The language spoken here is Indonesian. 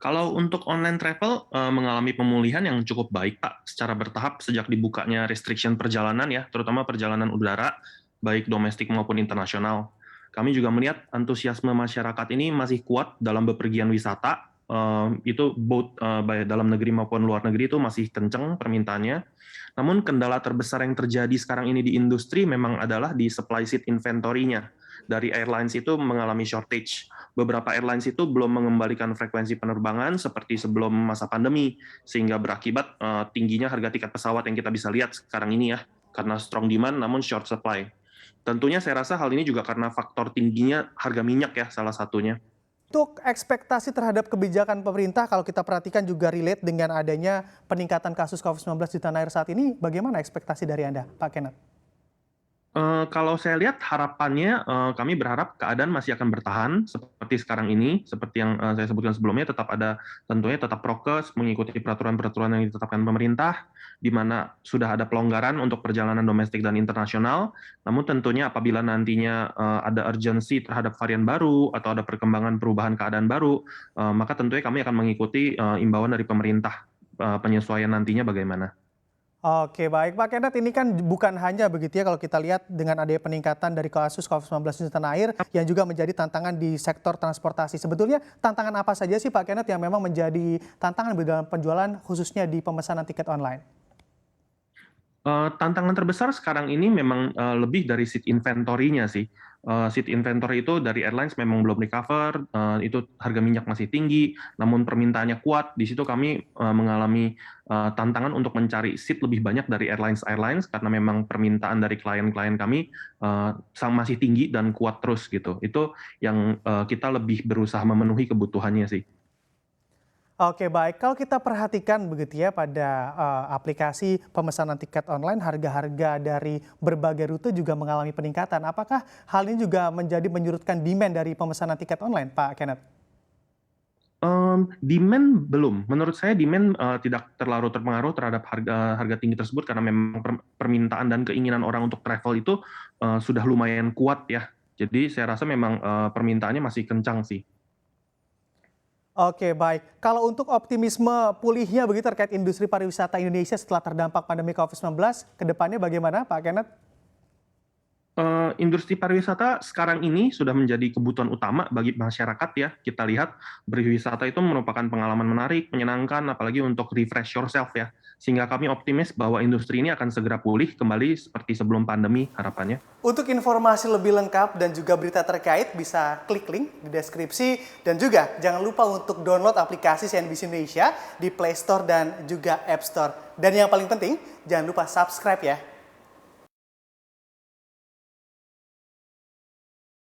Kalau untuk online travel, mengalami pemulihan yang cukup baik, Pak, secara bertahap sejak dibukanya restriction perjalanan ya, terutama perjalanan udara, baik domestik maupun internasional. Kami juga melihat antusiasme masyarakat ini masih kuat dalam bepergian wisata, itu both, baik dalam negeri maupun luar negeri itu masih kenceng permintaannya. Namun kendala terbesar yang terjadi sekarang ini di industri memang adalah di supply seat inventory-nya. Dari airlines itu mengalami shortage. Beberapa airlines itu belum mengembalikan frekuensi penerbangan seperti sebelum masa pandemi, sehingga berakibat tingginya harga tiket pesawat yang kita bisa lihat sekarang ini ya, karena strong demand namun short supply. Tentunya saya rasa hal ini juga karena faktor tingginya harga minyak ya salah satunya. Untuk ekspektasi terhadap kebijakan pemerintah kalau kita perhatikan juga relate dengan adanya peningkatan kasus COVID-19 di tanah air saat ini, bagaimana ekspektasi dari Anda, Pak Kenneth? Kalau saya lihat harapannya, kami berharap keadaan masih akan bertahan seperti sekarang ini, seperti yang, saya sebutkan sebelumnya, tentunya tetap prokes, mengikuti peraturan-peraturan yang ditetapkan pemerintah, di mana sudah ada pelonggaran untuk perjalanan domestik dan internasional. Namun tentunya apabila nantinya, ada urgensi terhadap varian baru atau ada perkembangan perubahan keadaan baru, maka tentunya kami akan mengikuti, imbauan dari pemerintah, penyesuaian nantinya bagaimana. Oke, baik Pak Kenneth, ini kan bukan hanya begitu ya kalau kita lihat dengan adanya peningkatan dari kasus COVID-19 di tanah air yang juga menjadi tantangan di sektor transportasi. Sebetulnya tantangan apa saja sih Pak Kenneth yang memang menjadi tantangan di dalam penjualan khususnya di pemesanan tiket online? Tantangan terbesar sekarang ini memang, lebih dari seat inventory-nya sih. Seat inventory itu dari airlines memang belum recover, itu harga minyak masih tinggi, namun permintaannya kuat. Di situ kami, mengalami, tantangan untuk mencari seat lebih banyak dari airlines-airlines karena memang permintaan dari klien-klien kami, masih tinggi dan kuat terus gitu. Itu yang, kita lebih berusaha memenuhi kebutuhannya sih. Oke, baik. Kalau kita perhatikan begitu ya pada aplikasi pemesanan tiket online, harga-harga dari berbagai rute juga mengalami peningkatan. Apakah hal ini juga menjadi menyurutkan demand dari pemesanan tiket online, Pak Kenneth? Demand belum. Menurut saya demand, tidak terlalu terpengaruh terhadap harga harga tinggi tersebut karena memang permintaan dan keinginan orang untuk travel itu, sudah lumayan kuat ya. Jadi saya rasa memang, permintaannya masih kencang sih. Oke, baik. Kalau untuk optimisme pulihnya begitu terkait industri pariwisata Indonesia setelah terdampak pandemi COVID-19, ke depannya bagaimana, Pak Kenneth? Industri pariwisata sekarang ini sudah menjadi kebutuhan utama bagi masyarakat ya. Kita lihat berwisata itu merupakan pengalaman menarik, menyenangkan, apalagi untuk refresh yourself ya. Sehingga kami optimis bahwa industri ini akan segera pulih kembali seperti sebelum pandemi harapannya. Untuk informasi lebih lengkap dan juga berita terkait bisa klik link di deskripsi dan juga jangan lupa untuk download aplikasi CNBC Indonesia di Play Store dan juga App Store. Dan yang paling penting jangan lupa subscribe ya